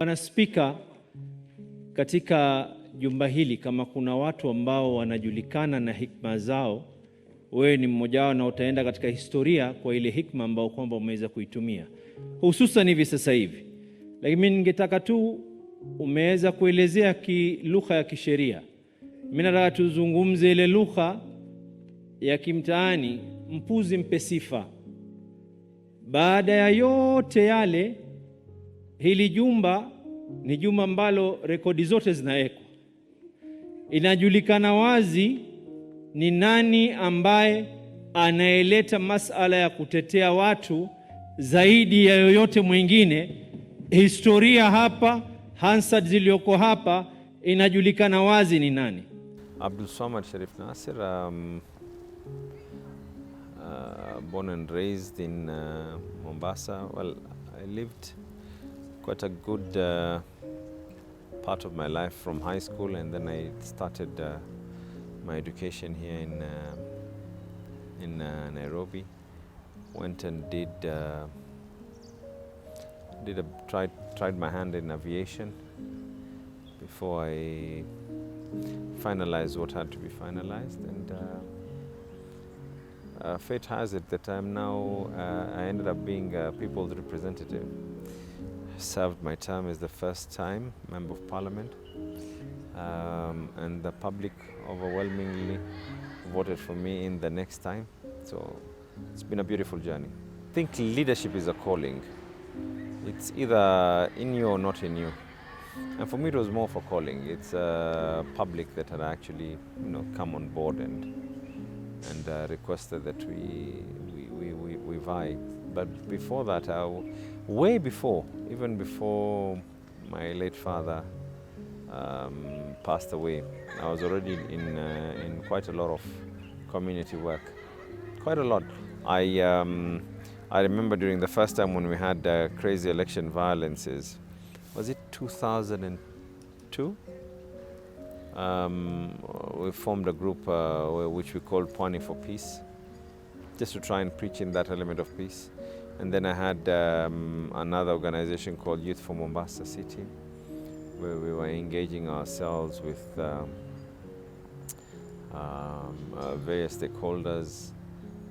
Bwana Spika, katika jumba hili kama kuna watu ambao wanajulikana na hikma zao, wewe ni mmoja wao na utaenda katika historia kwa ile hikma ambao kwamba umeweza kuitumia, hususan hivi sasa hivi. Lakini mimi ningetaka tu umeweza kuelezea lugha ya kisheria. Mimi nataka tuzungumze ile lugha ya kimtaani, mpuzi mpe sifa. Baada ya yote yale, hili jumba ni jumba ambalo rekodi zote zinawekwa. Inajulikana wazi ni nani ambaye anaeleta masala ya kutetea watu zaidi ya yoyote mwingine. Historia hapa, Hansard zilioko hapa, inajulikana wazi ni nani. Abdul Samad Sharif Nassir, born and raised in Mombasa. Well, I lived quite a good part of my life from high school, and then I started my education here in Nairobi. Went and tried my hand in aviation before I finalized what had to be finalized, and fate has it that I ended up being a people's representative. Served my term as the first time Member of Parliament, and the public overwhelmingly voted for me in the next time. So it's been a beautiful journey. I think leadership is a calling. It's either in you or not in you. And for me, it was more for calling. It's public that had actually, come on board and requested that we vie. But before that, way before, even before my late father passed away, I was already in quite a lot of community work. Quite a lot. I remember during the first time when we had crazy election violences, was it 2002? We formed a group which we called Pwani for Peace, just to try and preach in that element of peace. And then I had another organization called Youth for Mombasa City, where we were engaging ourselves with various stakeholders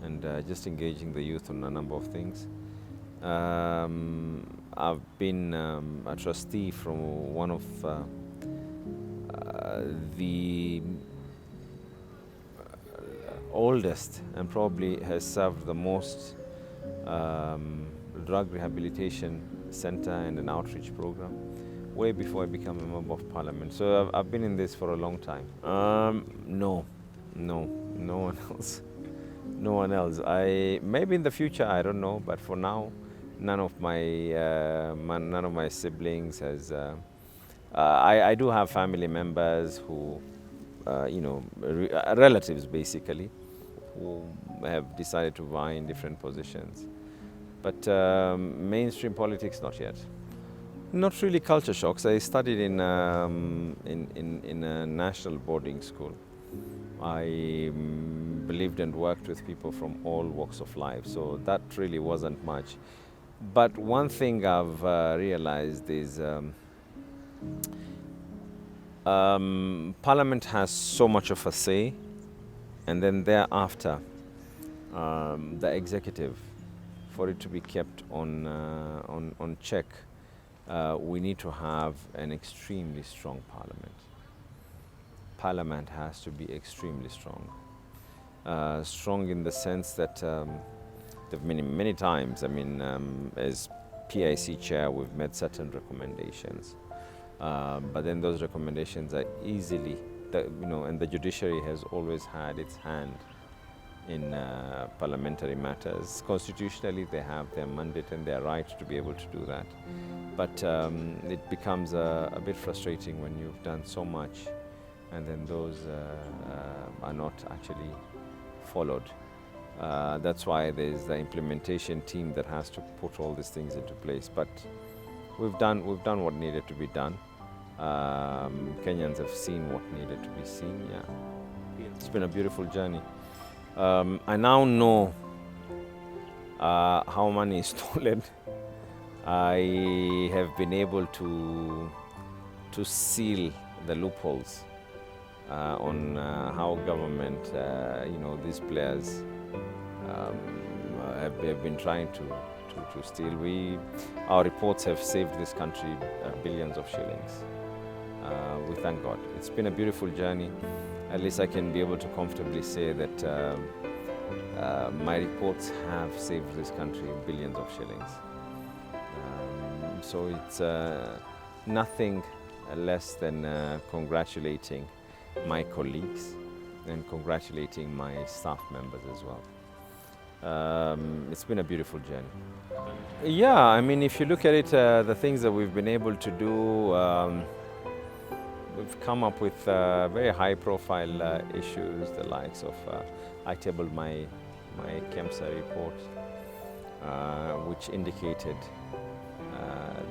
and just engaging the youth on a number of things. I've been a trustee from one of the oldest and probably has served the most drug rehabilitation center and an outreach program way before I became a Member of Parliament. So I've been in this for a long time. No one else. No one else. Maybe in the future, I don't know, but for now, none of my siblings has. I do have family members who, relatives basically, who have decided to vie in different positions. But mainstream politics, not yet. Not really culture shocks. I studied in a national boarding school. I believed and worked with people from all walks of life, so that really wasn't much. But one thing I've realized is Parliament has so much of a say, and then thereafter the executive, for it to be kept on check, we need to have an extremely strong Parliament. Parliament has to be extremely strong. Strong in the sense that many times, as PIC chair, we've made certain recommendations. But then those recommendations are easily, and the judiciary has always had its hand in parliamentary matters. Constitutionally, they have their mandate and their right to be able to do that. But it becomes a bit frustrating when you've done so much and then those are not actually followed. That's why there's the implementation team that has to put all these things into place. But we've done what needed to be done. Kenyans have seen what needed to be seen. Yeah, it's been a beautiful journey. I now know how money is stolen I have been able to seal the loopholes on how government, these players have been trying to steal. Our reports have saved this country billions of shillings. We thank God. It's been a beautiful journey. At least I can be able to comfortably say that my reports have saved this country billions of shillings. So it's nothing less than congratulating my colleagues and congratulating my staff members as well. It's been a beautiful journey. Yeah, I mean, if you look at it, the things that we've been able to do, we've come up with very high-profile issues, the likes of, I tabled my KEMSA report, which indicated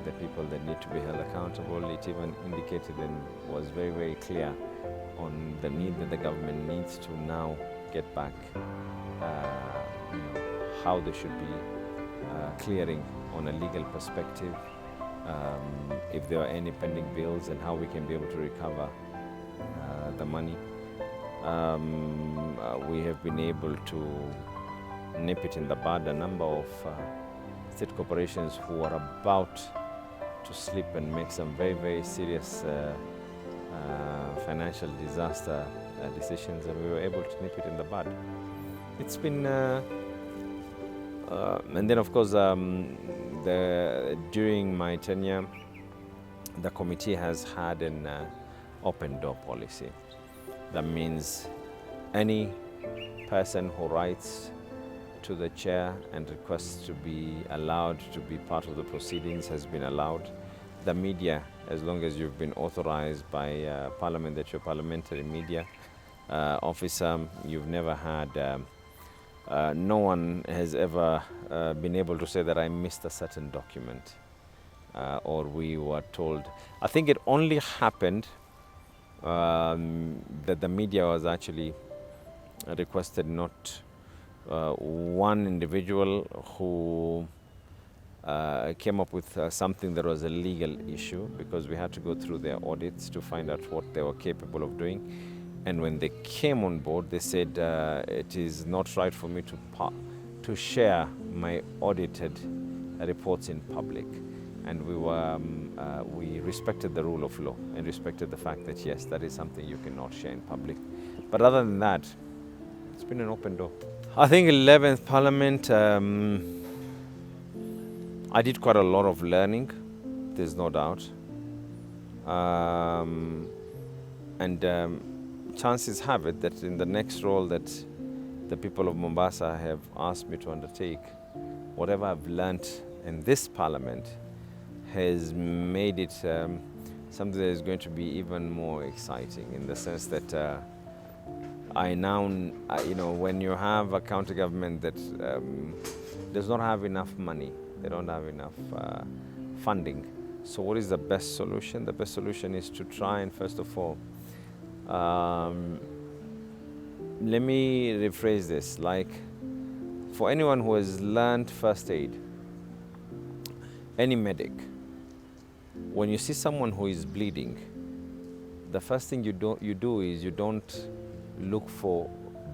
the people that need to be held accountable. It even indicated and was very, very clear on the need that the government needs to now get back how they should be clearing on a legal perspective, if there are any pending bills and how we can be able to recover the money. We have been able to nip it in the bud. A number of state corporations who are about to slip and make some very, very serious financial disaster decisions, and we were able to nip it in the bud. It's been, and then of course, during my tenure, the committee has had an open door policy. That means any person who writes to the chair and requests to be allowed to be part of the proceedings has been allowed. The media, as long as you've been authorized by Parliament, that you're parliamentary media officer, you've never had, no one has ever been able to say that I missed a certain document or we were told. I think it only happened that the media was actually requested not one individual who came up with something that was a legal issue, because we had to go through their audits to find out what they were capable of doing. And when they came on board, they said it is not right for me to share my audited reports in public. And we respected the rule of law and respected the fact that yes, that is something you cannot share in public. But other than that, it's been an open door. I think 11th Parliament, I did quite a lot of learning, there's no doubt. Chances have it that in the next role that the people of Mombasa have asked me to undertake, whatever I've learned in this Parliament has made it something that is going to be even more exciting, in the sense that I now, when you have a county government that does not have enough money, they don't have enough funding. So what is the best solution? The best solution is to try and, first of all, let me rephrase this, like for anyone who has learned first aid, any medic, when you see someone who is bleeding, the first thing you do is you don't look for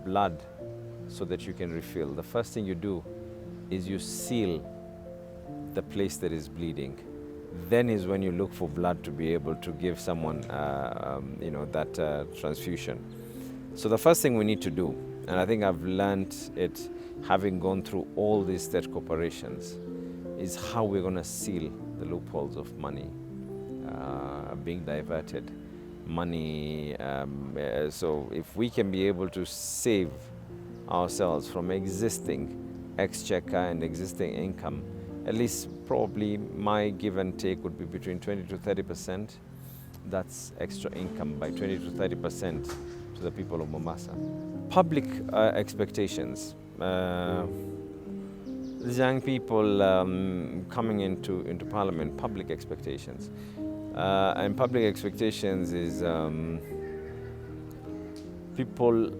blood so that you can refill. The first thing you do is you seal the place that is bleeding. Then is when you look for blood to be able to give someone, that transfusion. So the first thing we need to do, and I think I've learned it having gone through all these state corporations, is how we're going to seal the loopholes of money being diverted. Money, so if we can be able to save ourselves from existing exchequer and existing income, at least probably my give and take would be between 20 to 30%. That's extra income by 20 to 30% to the people of Mombasa. Public expectations. These young people coming into Parliament, public expectations. And public expectations is people,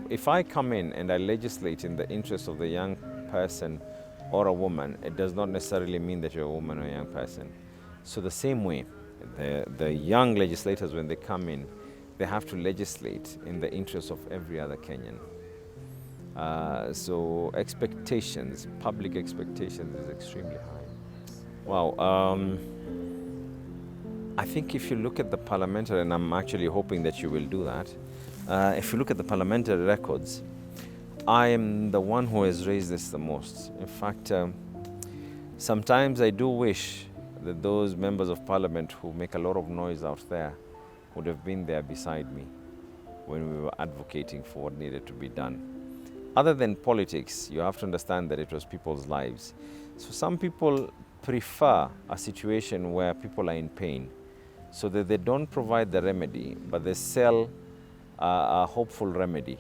if I come in and I legislate in the interest of the young person or a woman, it does not necessarily mean that you're a woman or a young person. So the same way, the young legislators, when they come in, they have to legislate in the interest of every other Kenyan. So expectations, public expectations is extremely high. Wow. I think if you look at the parliamentary, and I'm actually hoping that you will do that, if you look at the parliamentary records, I am the one who has raised this the most. In fact, sometimes I do wish that those members of parliament who make a lot of noise out there would have been there beside me when we were advocating for what needed to be done. Other than politics, you have to understand that it was people's lives. So some people prefer a situation where people are in pain, so that they don't provide the remedy, but they sell a hopeful remedy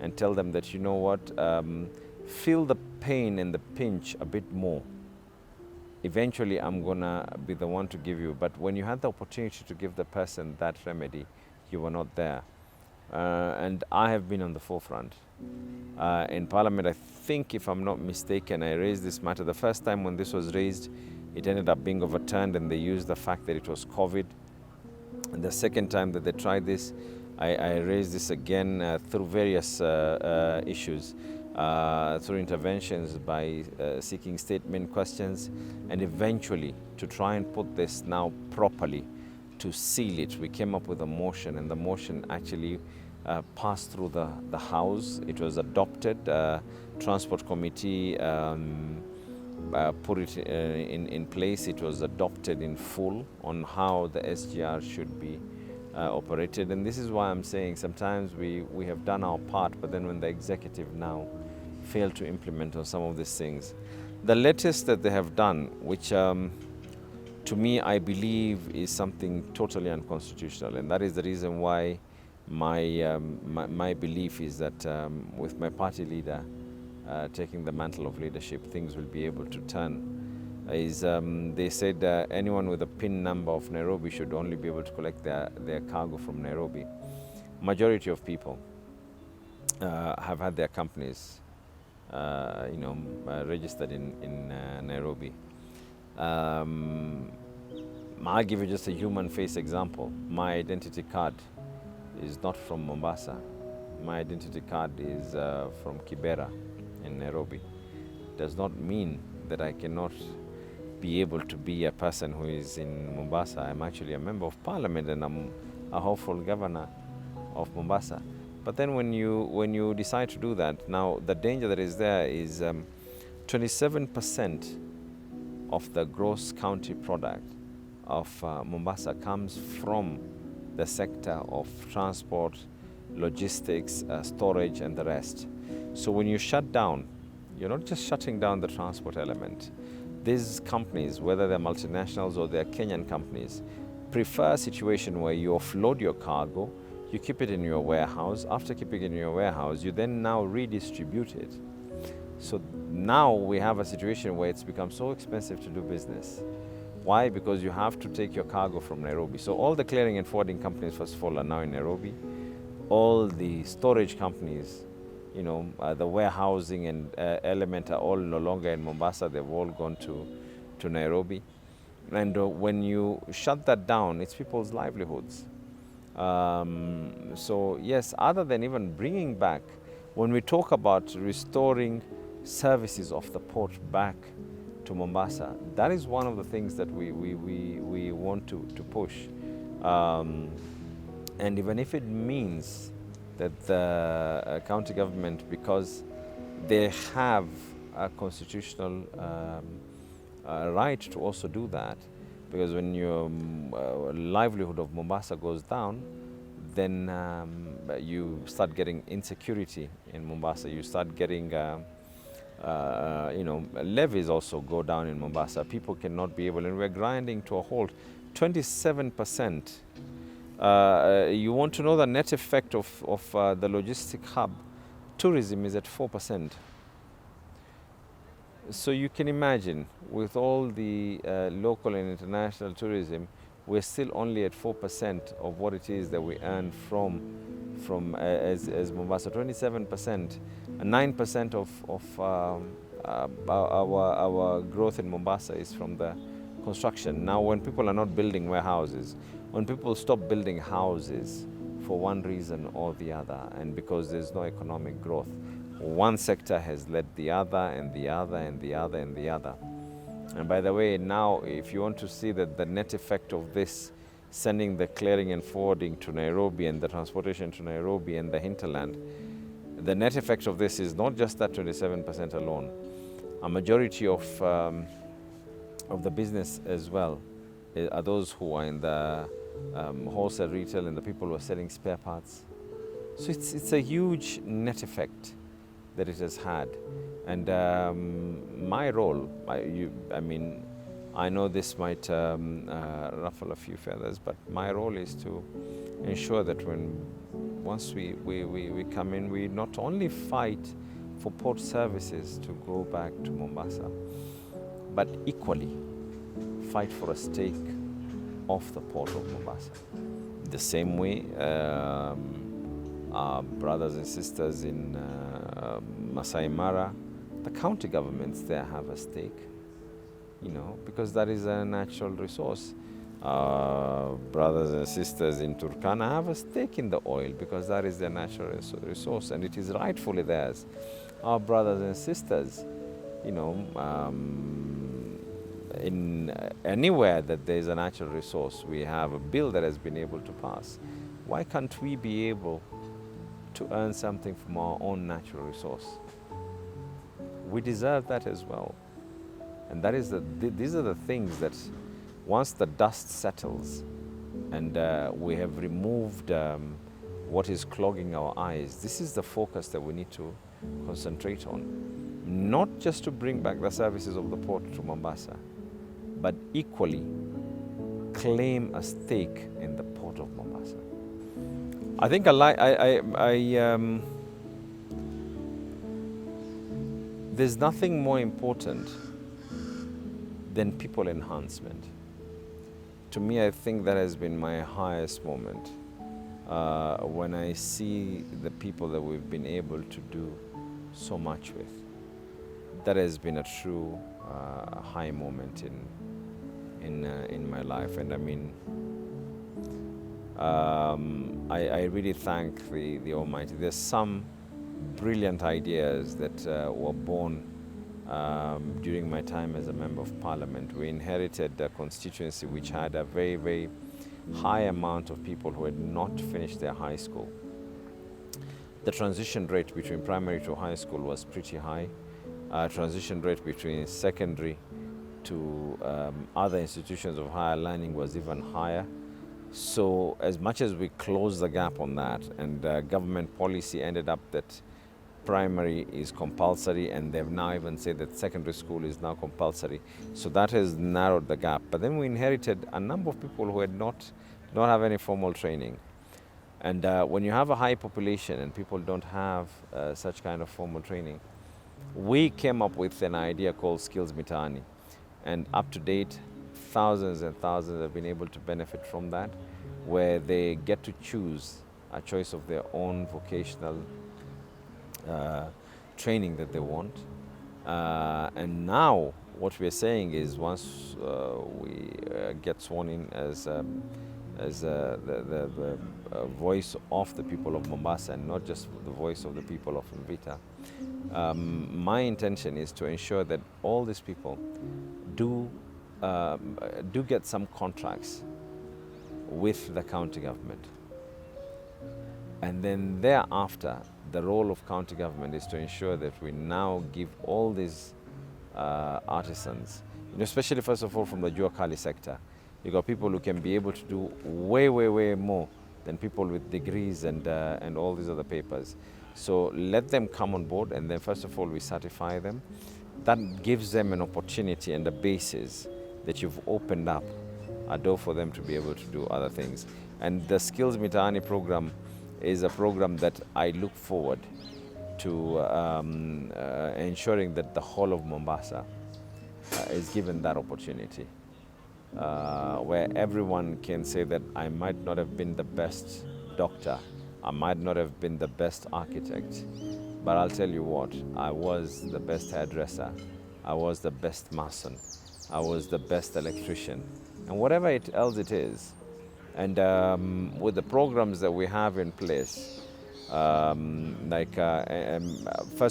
and tell them that, you know what, feel the pain and the pinch a bit more. Eventually, I'm gonna be the one to give you. But when you had the opportunity to give the person that remedy, you were not there. And I have been on the forefront. In Parliament, I think, if I'm not mistaken, I raised this matter. The first time when this was raised, it ended up being overturned, and they used the fact that it was COVID. And the second time that they tried this, I raised this again through various issues, through interventions by seeking statement questions, and eventually to try and put this now properly, to seal it. We came up with a motion, and the motion actually passed through the House. It was adopted. Transport Committee put it in place. It was adopted in full on how the SGR should be operated. And this is why I'm saying sometimes we have done our part, but then when the executive now fail to implement on some of these things. The latest that they have done, which to me I believe is something totally unconstitutional, and that is the reason why my belief is that with my party leader taking the mantle of leadership, things will be able to turn. They said anyone with a PIN number of Nairobi should only be able to collect their cargo from Nairobi. Majority of people have had their companies registered in Nairobi. I'll give you just a human face example. My identity card is not from Mombasa. My identity card is from Kibera in Nairobi. Does not mean that I cannot be able to be a person who is in Mombasa. I'm actually a member of parliament, and I'm a hopeful governor of Mombasa. But then when you decide to do that, now the danger that is there is 27% of the gross county product of Mombasa comes from the sector of transport, logistics, storage, and the rest. So when you shut down, you're not just shutting down the transport element. These companies, whether they're multinationals or they're Kenyan companies, prefer a situation where you offload your cargo, you keep it in your warehouse. After keeping it in your warehouse, you then now redistribute it. So now we have a situation where it's become so expensive to do business. Why? Because you have to take your cargo from Nairobi. So all the clearing and forwarding companies, first of all, are now in Nairobi. All the storage companies, the warehousing and element are all no longer in Mombasa. They've all gone to Nairobi. And when you shut that down, it's people's livelihoods. So yes, other than even bringing back, when we talk about restoring services of the port back to Mombasa, that is one of the things that we want to push. And even if it means that the county government, because they have a constitutional right to also do that, because when your livelihood of Mombasa goes down, then you start getting insecurity in Mombasa. You start getting, levies also go down in Mombasa. People cannot be able, and we're grinding to a halt. 27%. You want to know the net effect of the logistic hub? Tourism is at 4%. So you can imagine, with all the local and international tourism, we're still only at 4% of what it is that we earn from as Mombasa. 27%, 9% of our growth in Mombasa is from the construction. Now, when people are not building warehouses, when people stop building houses for one reason or the other, and because there's no economic growth, one sector has led the other and the other and the other and the other. And by the way, now if you want to see that the net effect of this, sending the clearing and forwarding to Nairobi and the transportation to Nairobi and the hinterland, the net effect of this is not just that 27% alone. A majority of the business as well are those who are in the wholesale retail and the people who are selling spare parts. So it's a huge net effect that it has had. And my role, I know this might ruffle a few feathers, but my role is to ensure that once we come in, we not only fight for port services to go back to Mombasa, but equally fight for a stake off the port of Mombasa. The same way our brothers and sisters in Masai Mara, the county governments there have a stake, because that is a natural resource. Brothers and sisters in Turkana have a stake in the oil because that is their natural resource and it is rightfully theirs. Our brothers and sisters, in anywhere that there is a natural resource, we have a bill that has been able to pass. Why can't we be able to earn something from our own natural resource? We deserve that as well. And that is these are the things that once the dust settles and we have removed what is clogging our eyes, this is the focus that we need to concentrate on. Not just to bring back the services of the port to Mombasa, but equally claim a stake in the port of Mombasa. I think there's nothing more important than people enhancement. To me, I think that has been my highest moment when I see the people that we've been able to do so much with. That has been a true high moment in my life, and I really thank the Almighty. There's some brilliant ideas that were born during my time as a Member of Parliament. We inherited a constituency which had a very, very high amount of people who had not finished their high school. The transition rate between primary to high school was pretty high. Transition rate between secondary to other institutions of higher learning was even higher. So as much as we closed the gap on that, and government policy ended up that primary is compulsory, and they've now even said that secondary school is now compulsory. So that has narrowed the gap. But then we inherited a number of people who had not have any formal training. And when you have a high population and people don't have such kind of formal training, we came up with an idea called Skills Mitaani. And up to date, thousands and thousands have been able to benefit from that, where they get to choose a choice of their own vocational training that they want. And now what we're saying is once we get sworn in as the voice of the people of Mombasa and not just the voice of the people of Mvita, my intention is to ensure that all these people do get some contracts with the county government. And then thereafter, the role of county government is to ensure that we now give all these artisans, especially first of all from the Jua Kali sector, you got people who can be able to do way, way, way more than people with degrees and all these other papers. So let them come on board, and then first of all we certify them. That gives them an opportunity and a basis that you've opened up a door for them to be able to do other things. And the Skills Mitaani program is a program that I look forward to ensuring that the whole of Mombasa is given that opportunity, where everyone can say that I might not have been the best doctor I might not have been the best architect, but I'll tell you what, I was the best hairdresser, I was the best mason, I was the best electrician, and whatever else it is. And with the programs that we have in place, first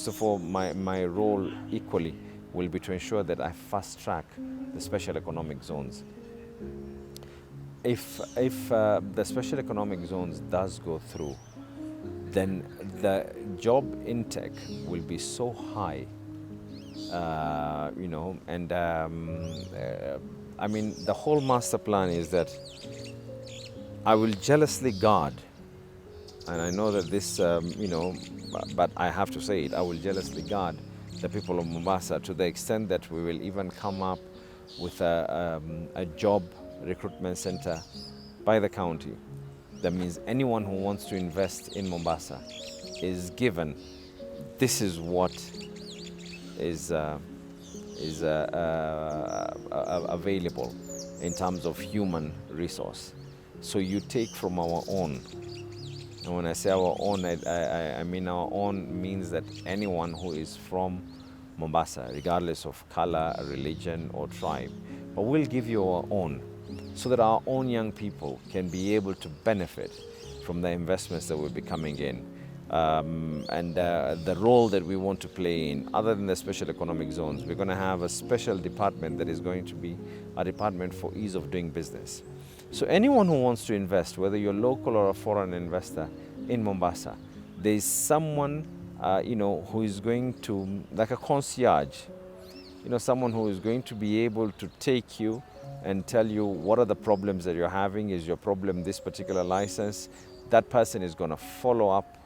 of all, my role equally will be to ensure that I fast track the special economic zones. If the special economic zones does go through, then the job intake will be so high, and I mean, the whole master plan is that I will jealously guard, and I know that this, but I have to say it, I will jealously guard the people of Mombasa to the extent that we will even come up with a job recruitment center by the county. That means anyone who wants to invest in Mombasa is given, this is what is available in terms of human resource. So you take from our own. And when I say our own, I mean our own means that anyone who is from Mombasa, regardless of color, religion, or tribe, but we'll give you our own, so that our own young people can be able to benefit from the investments that will be coming in. The role that we want to play in, other than the special economic zones, we're going to have a special department that is going to be a department for ease of doing business. So anyone who wants to invest, whether you're local or a foreign investor in Mombasa, there's someone who is going to, like a concierge, someone who is going to be able to take you and tell you what are the problems that you're having. Is your problem this particular license? That person is going to follow up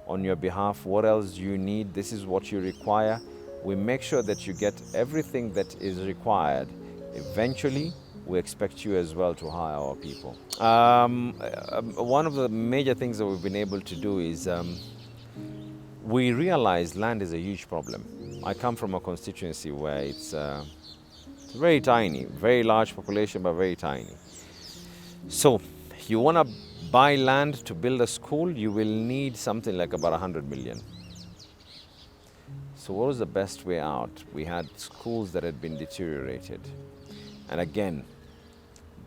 on your behalf. What else do you need? This is what you require. We make sure that you get everything that is required. Eventually, we expect you as well to hire our people. One of the major things that we've been able to do is we realize land is a huge problem. I come from a constituency where it's very tiny, very large population, but very tiny. So you want to buy land to build a school, you will need something like about 100 million. So what was the best way out? We had schools that had been deteriorated. And again,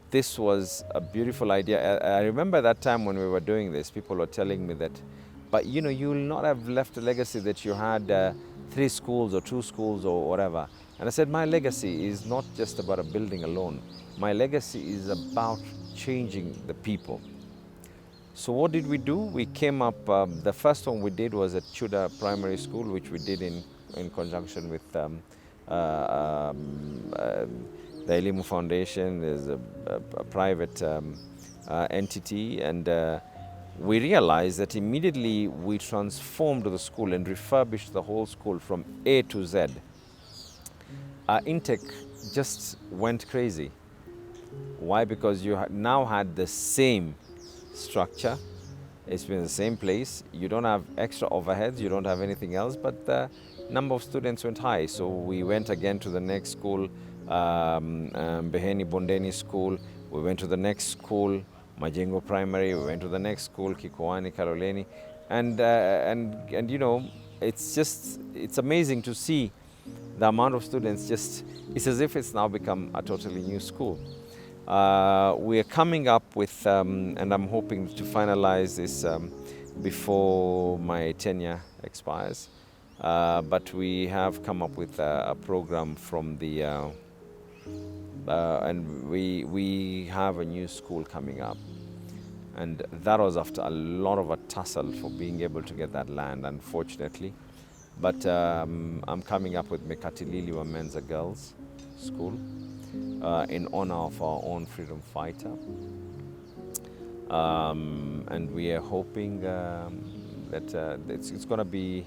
this was a beautiful idea. I remember that time when we were doing this, people were telling me that, but you will not have left a legacy that you had 3 schools or 2 schools or whatever. And I said, my legacy is not just about a building alone. My legacy is about changing the people. So what did we do? We came up, the first one we did was at Chuda Primary School, which we did in conjunction with the Elimu Foundation. There's a private entity, and we realized that immediately we transformed the school and refurbished the whole school from A to Z. Our intake just went crazy. Why? Because you now had the same structure. It's been the same place. You don't have extra overheads. You don't have anything else, but the number of students went high. So we went again to the next school, Beheni Bondeni School. We went to the next school, Majengo Primary. We went to the next school, Kikoani, Kaloleni, and it's amazing to see the amount of students. It's as if it's now become a totally new school. We are coming up with, and I'm hoping to finalize this before my tenure expires. But we have come up with a program from the, and we have a new school coming up. And that was after a lot of a tussle for being able to get that land, unfortunately. But I'm coming up with Mekatilili Wamenza Girls School in honor of our own freedom fighter. And we are hoping that it's going to be,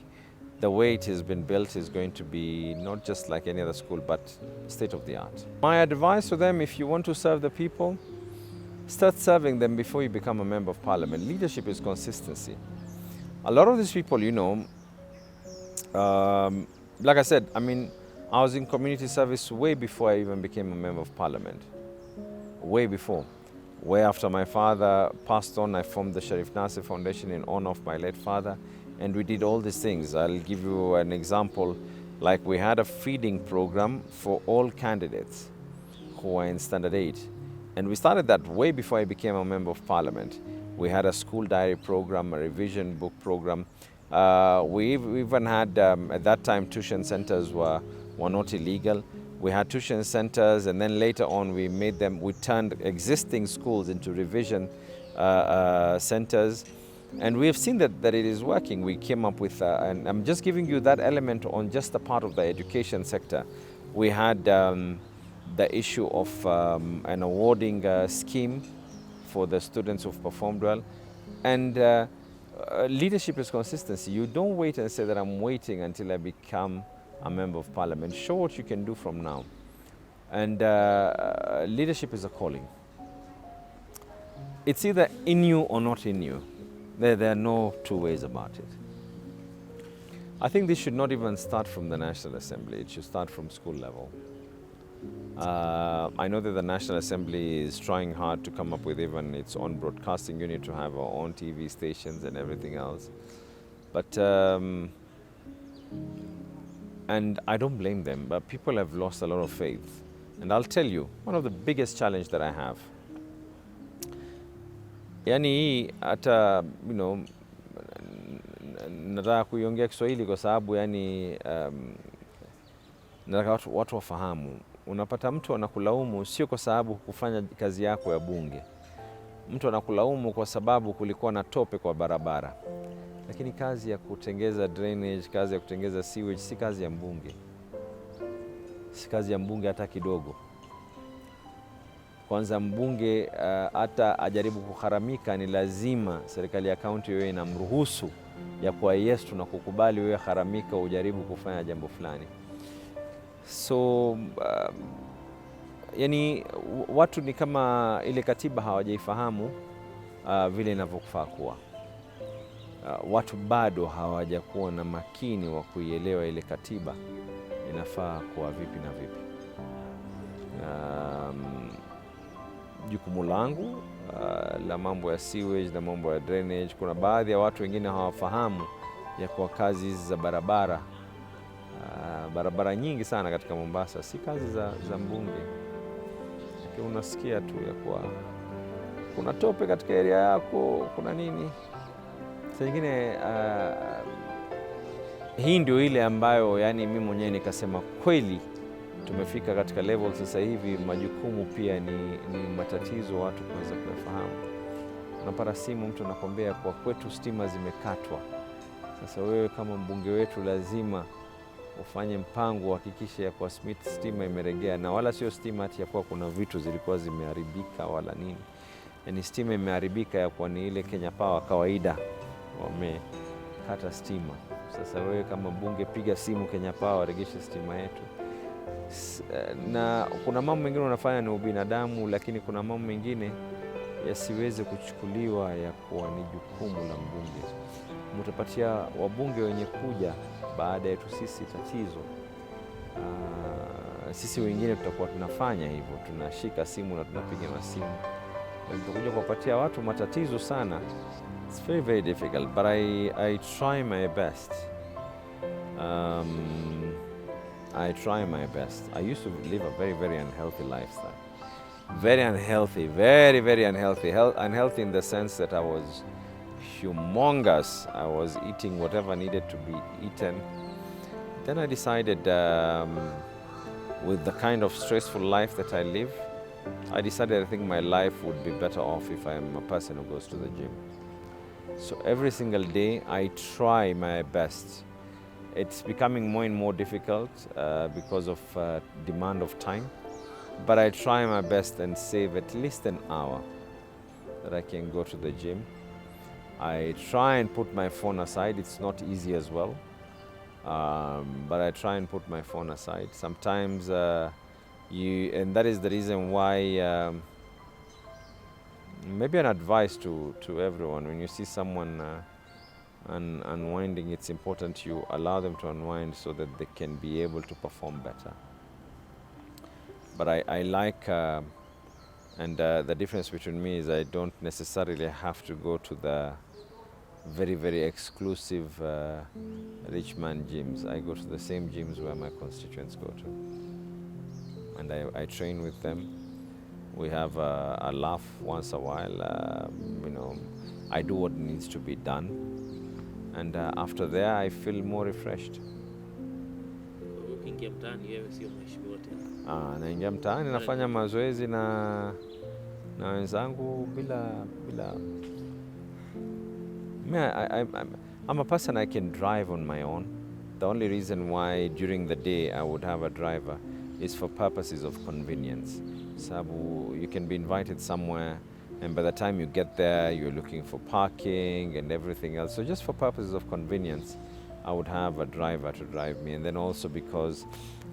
the way it has been built is going to be not just like any other school, but state of the art. My advice to them, if you want to serve the people, start serving them before you become a member of parliament. Leadership is consistency. A lot of these people, like I said, I was in community service way before I even became a member of parliament. Way before. way after my father passed on, I formed the Sharif Nassir Foundation in honor of my late father, and we did all these things. I'll give you an example. Like, we had a feeding program for all candidates who are in Standard 8. And we started that way before I became a member of parliament. We had a school diary program, a revision book program. We even had, at that time, tuition centers were not illegal. We had tuition centers, and then later on we turned existing schools into revision centers. And we have seen that it is working. We came up with, and I'm just giving you that element on just a part of the education sector. We had the issue of an awarding scheme for the students who've performed well. And leadership is consistency. You don't wait and say that I'm waiting until I become a member of parliament. Show what you can do from now. And leadership is a calling. It's either in you or not in you. There are no two ways about it. I think this should not even start from the National Assembly. It should start from school level. I know that the National Assembly is trying hard to come up with even its own broadcasting unit, to have our own TV stations and everything else. But, and I don't blame them, but people have lost a lot of faith. And I'll tell you, one of the biggest challenges that I have, yani hata, nataka kuiongea Kiswahili kwa sababu nataka watu wafahamu. Unapata mtu anakulaumu sio kwa sababu kufanya kazi yako ya bunge. Mtu anakulaumu kwa sababu kulikuwa na tope kwa barabara. Lakini kazi ya kutengeza drainage, kazi ya kutengeza sewage si kazi ya mbunge. Si kazi ya mbunge hata kidogo. Kwanza mbunge hata ajaribu kuharamika, ni lazima serikali ya kaunti wewe inamruhusu ya kwa yes tunakukubali wewe haramika ujaribu kufanya jambo fulani. So yani watu ni kama ile katiba hawajaifahamu vile inavyofaa kuwa. Watu bado hawajakuwa na makini wa kuielewa ile katiba inafaa kuwa vipi na vipi. Jukumu langu la mambo ya sewage na mambo ya drainage, kuna baadhi ya watu wengine hawafahamu ya kwa kazi hizi za barabara. Barabara nyingi sana katika Mombasa si kazi za mbunge. Lakini unasikia tu ya kwa kuna tope katika area yako, kuna nini. Sasa nyingine hii ndio ile ambayo yani mimi mwenyewe nikasema kweli tumefika katika level sasa hivi majukumu pia ni matatizo watu kuweza kuyafahamu. Unapata simu mtu anakuambia kwa kwetu stima zimekatwa. Sasa wewe kama mbunge wetu lazima ufanye mpango uhakikishe ya kwa stima imeregea, na wala sio stima ati ya kwa kuna vitu zilikuwa zimeharibika wala nini. Yani stima imeharibika ya kwa ni ile Kenya Power kawaida wamekata stima. Sasa wewe kama mbunge piga simu Kenya Power regeshe stima yetu. Na kuna mambo mengine unafanya ni ubinadamu, lakini kuna mambo mengine yasiweze kuchukuliwa ya kuwa ni jukumu la mbunge. Mtapatia wabunge wenye kuja baada yetu sisi tatizo. Sisi wengine tutakuwa tunafanya hivyo, tunashika simu na tunapiga masimu. Tutakuja kuwapatia watu matatizo sana. It's very, very difficult, but I try my best. I try my best. I used to live a very, very unhealthy lifestyle. Very unhealthy, very, very unhealthy. Unhealthy in the sense that I was humongous. I was eating whatever needed to be eaten. Then I decided, with the kind of stressful life that I live, I decided I think my life would be better off if I am a person who goes to the gym. So every single day I try my best. It's becoming more and more difficult because of demand of time. But I try my best and save at least an hour that I can go to the gym. I try and put my phone aside. It's not easy as well. But I try and put my phone aside. Sometimes and that is the reason why maybe an advice to everyone, when you see someone unwinding, it's important you allow them to unwind so that they can be able to perform better. But I like And the difference between me is I don't necessarily have to go to the very, very exclusive rich man gyms. I go to the same gyms where my constituents go to. And I train with them. We have a laugh once a while. I do what needs to be done. And after there, I feel more refreshed. Ukiingia mtaani wewe sio mheshimiwa tena. Naingia mtaani nafanya mazoezi na wenzangu bila I'm a person I can drive on my own. The only reason why during the day I would have a driver is for purposes of convenience. Sabu, you can be invited somewhere and by the time you get there you're looking for parking and everything else. So just for purposes of convenience, I would have a driver to drive me. And then also because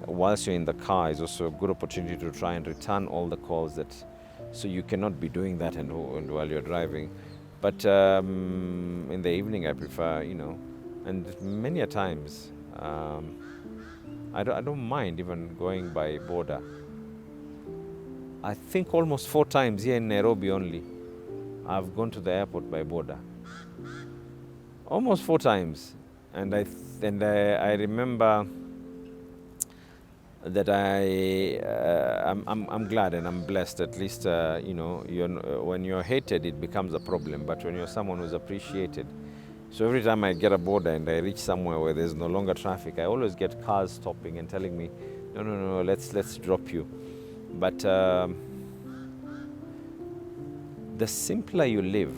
whilst you're in the car, it's also a good opportunity to try and return all the calls so you cannot be doing that and while you're driving. But in the evening I prefer, and many a times I don't mind even going by border. I think almost 4 times here in Nairobi only, I've gone to the airport by border. Almost 4 times. And I remember that I'm glad and I'm blessed. At least when you're hated, it becomes a problem. But when you're someone who's appreciated, so every time I get a border and I reach somewhere where there's no longer traffic, I always get cars stopping and telling me, no, let's drop you. But the simpler you live,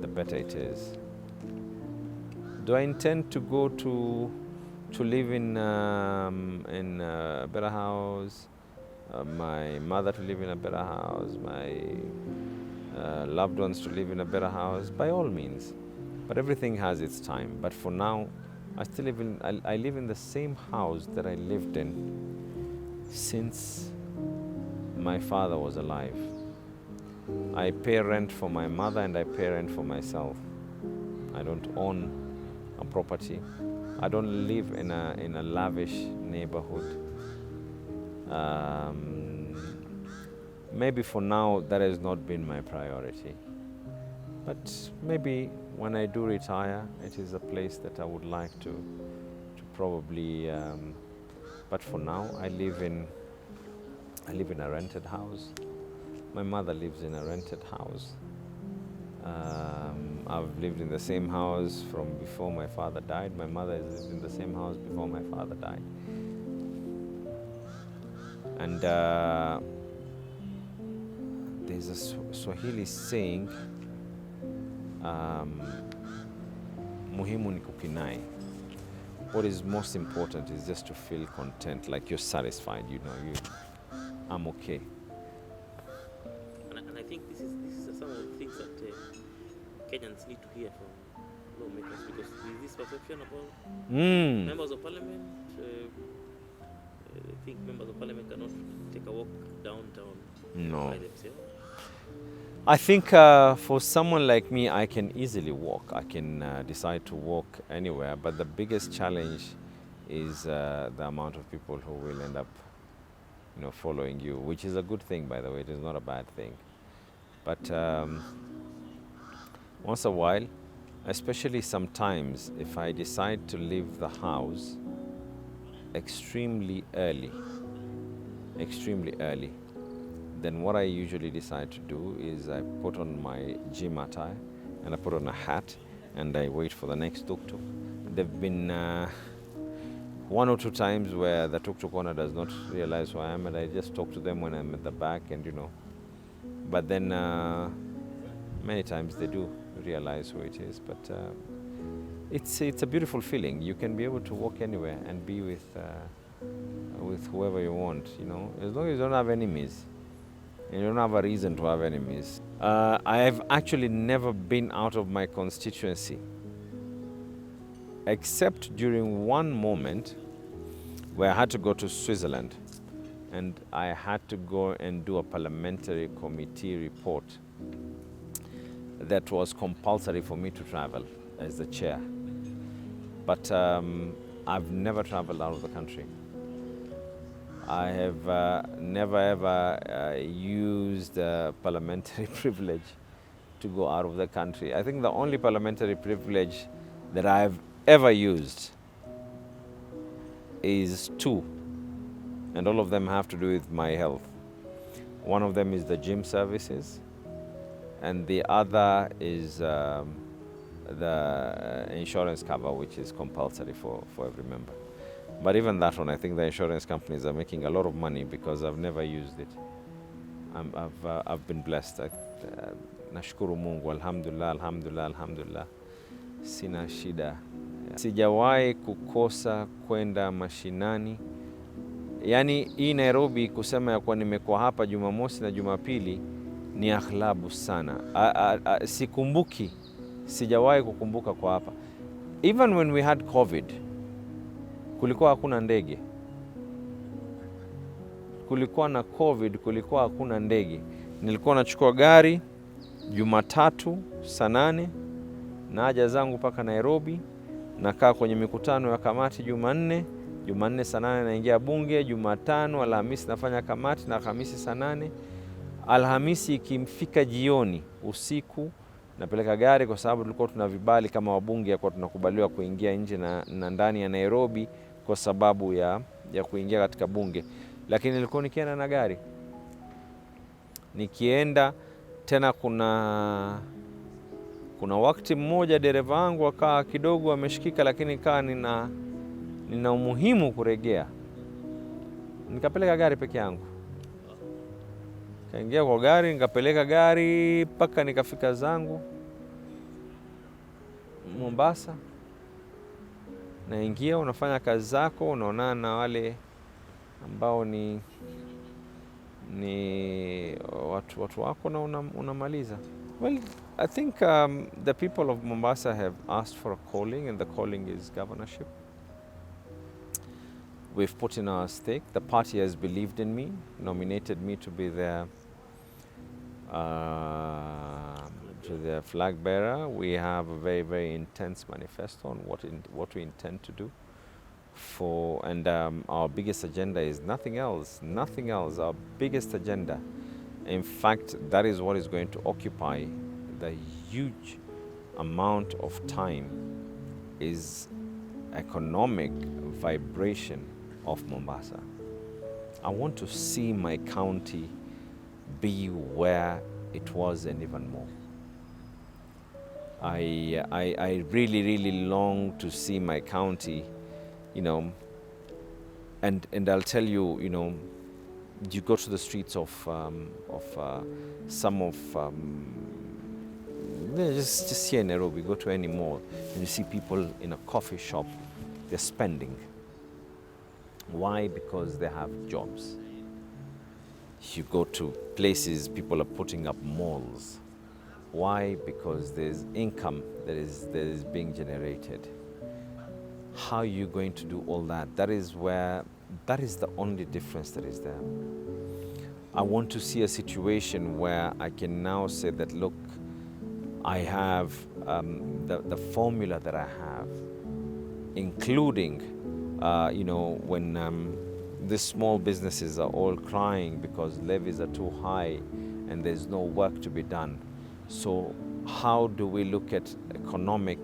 the better it is. Do I intend to go to live in a better house? My mother to live in a better house? My loved ones to live in a better house? By all means. But everything has its time. But for now, I live in the same house that I lived in since my father was alive. I pay rent for my mother and I pay rent for myself. I don't own a property. I don't live in a lavish neighborhood. Maybe for now that has not been my priority. But maybe when I do retire, it is a place that I would like to probably. But for now, I live in a rented house. My mother lives in a rented house. I've lived in the same house from before my father died. My mother has lived in the same house before my father died. And there's a Swahili saying, muhimu ni kukinai. What is most important is just to feel content, like you're satisfied, I'm okay. And I think this is some of the things that Kenyans need to hear from lawmakers, because with this perception about members of parliament, I think members of parliament cannot take a walk downtown by themselves. I think for someone like me, I can easily walk. I can decide to walk anywhere, but the biggest challenge is the amount of people who will end up following you, which is a good thing, by the way. It is not a bad thing. But once a while, especially sometimes, if I decide to leave the house extremely early, then what I usually decide to do is I put on my gym attire and I put on a hat and I wait for the next tuk-tuk. There have been 1 or 2 times where the tuk-tuk owner does not realize who I am, and I just talk to them when I'm at the back, and But then many times they do realize who it is. But it's a beautiful feeling. You can be able to walk anywhere and be with whoever you want, as long as you don't have enemies. And you don't have a reason to have enemies. I have actually never been out of my constituency, except during one moment where I had to go to Switzerland, and I had to go and do a parliamentary committee report that was compulsory for me to travel as the chair. But I've never traveled out of the country. I have never ever used parliamentary privilege to go out of the country. I think the only parliamentary privilege that I've ever used is 2, and all of them have to do with my health. One of them is the gym services, and the other is the insurance cover, which is compulsory for every member. But even that one, I think the insurance companies are making a lot of money because I've never used it. I've been blessed. Nashukuru Mungu, alhamdulillah, alhamdulillah, alhamdulillah. Sina shida. Sijawahi kukosa kwenda mashinani. Yani hii Nairobi kusema ya kuwa nimekuwa hapa Jumamosi na Jumapili ni aghlabu sana. Sikumbuki, sijawahi kukumbuka kwa hapa. Even when we had COVID, kulikuwa hakuna ndege. Kulikuwa na COVID, kulikuwa hakuna ndege. Nilikuwa nachukua gari Jumatatu saa 8, naja zangu mpaka Nairobi, nakaa kwenye mikutano ya kamati Jumanne saa 8 naingia bunge, Jumatano, Alhamisi nafanya kamati, na Alhamisi saa 8. Alhamisi ikimfika jioni, usiku, napeleka gari kwa sababu tulikuwa tuna vibali kama wabunge kwa tunakubaliwa kuingia nje na ndani ya Nairobi kwa sababu ya kuingia katika bunge. Lakini nilikuwa nikienda na gari. Nikienda tena kuna wakati mmoja dereva wangu akaa kidogo ameshikika, lakini kaa nina umuhimu kuregea. Nikapeleka gari peke yangu. Kaingia kwa gari, nikapeleka gari mpaka nikafika zangu Mombasa. Naingia, unafanya kazi zako, unaonana na wale ambao ni watu wako na unamaliza. Well, I think the people of Mombasa have asked for a calling, and the calling is governorship. We've put in our stake. The party has believed in me, nominated me to be their flag bearer. We have a very, very intense manifesto on what we intend to do. And our biggest agenda is nothing else. Our biggest agenda, in fact, that is what is going to occupy the huge amount of time, is economic vibration of Mombasa. I want to see my county be where it was and even more. I really, really long to see my county, and I'll tell you, you go to the streets of some of just here in Nairobi, go to any mall, and you see people in a coffee shop, they're spending. Why? Because they have jobs. You go to places, people are putting up malls. Why? Because there's income that is being generated. How are you going to do all that? That is the only difference that is there. I want to see a situation where I can now say that, look, I have the formula that I have, including, when these small businesses are all crying because levies are too high and there's no work to be done. So how do we look at economic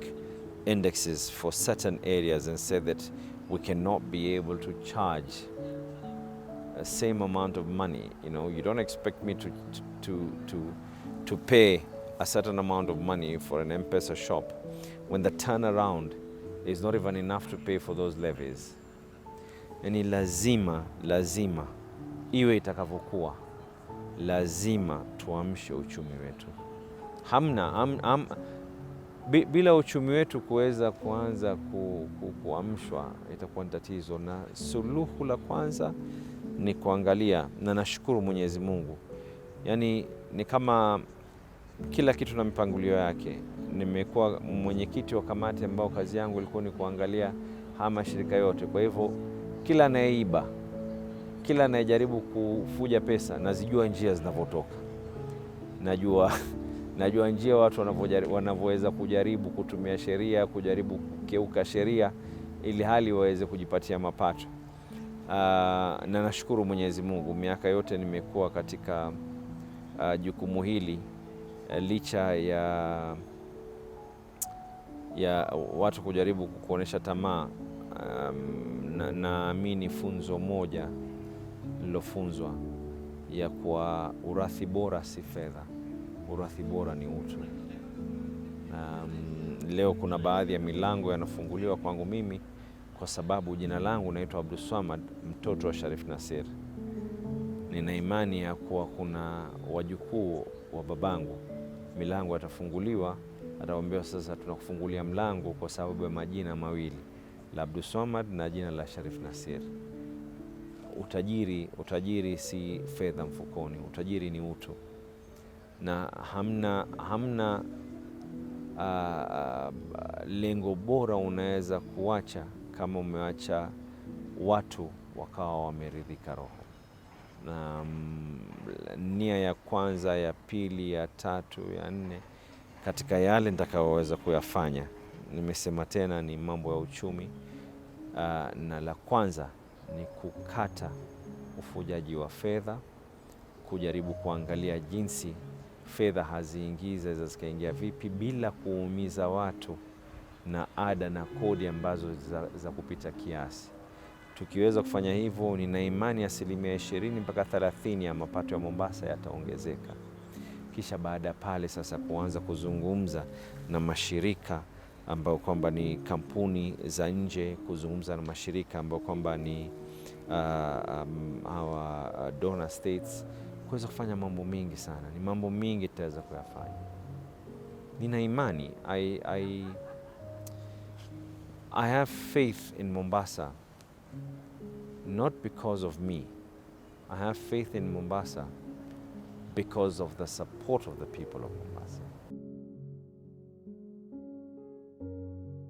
indexes for certain areas and say that we cannot be able to charge the same amount of money? You don't expect me to pay a certain amount of money for an M-Pesa shop when the turnaround is not even enough to pay for those levies. Yani lazima iwe itakavyokuwa, lazima tuamshe uchumi wetu. Bila uchumi wetu kuweza kuanza kuamshwa itakuwa ni tatizo, na suluhu la kwanza ni kuangalia, na nashukuru Mwenyezi Mungu. Yani ni kama kila kitu na mipangilio yake. Nimekuwa mwenyekiti wa kamati ambao kazi yangu ilikuwa ni kuangalia haya mashirika yote. Kwa hivyo kila anayeiba, kila anayejaribu kufuja pesa, nazijua njia zinavyotoka. Najua njia watu wanavyoweza kujaribu kutumia sheria, kujaribu kukeuka sheria ili hali waweze kujipatia mapato. na nashukuru Mwenyezi Mungu, miaka yote nimekuwa katika jukumu hili, licha ya watu kujaribu kukuonesha tamaa. Naamini funzo moja lilofunzwa ya kuwa urathi bora si fedha, urathi bora ni utu. Leo kuna baadhi ya milango yanafunguliwa kwangu mimi kwa sababu jina langu naitwa Abdulswamad, mtoto wa Sharif Nassir. Nina imani ya kuwa kuna wajukuu wa babangu, milango yatafunguliwa, ataambiwa sasa tunakufungulia mlango kwa sababu ya majina mawili, la Abdulswamad na jina la Sharif Nassir. Utajiri si fedha mfukoni, utajiri ni utu. Na hamna lengo bora unaweza kuacha kama umeacha watu wakawa wameridhika roho. Na nia ya kwanza, ya pili, ya tatu, ya nne katika yale nitakayoweza kuyafanya, nimesema tena, ni mambo ya uchumi. Na la kwanza ni kukata ufujaji wa fedha, kujaribu kuangalia jinsi fedha haziingiza zikaingia vipi bila kuumiza watu na ada na kodi ambazo za kupita kiasi. Tukiweza kufanya hivyo, nina imani 20% mpaka 30% ya mapato ya Mombasa yataongezeka. Kisha baada pale sasa kuanza kuzungumza na mashirika ambao kwamba ni kampuni za nje, kuzungumza na mashirika ambao kwamba ni our donor states, kuweza kufanya mambo mingi sana. Ni mambo mingi tutaweza kuyafanya. Nina imani, I have faith in Mombasa, not because of me. I have faith in Mombasa because of the support of the people of Mombasa.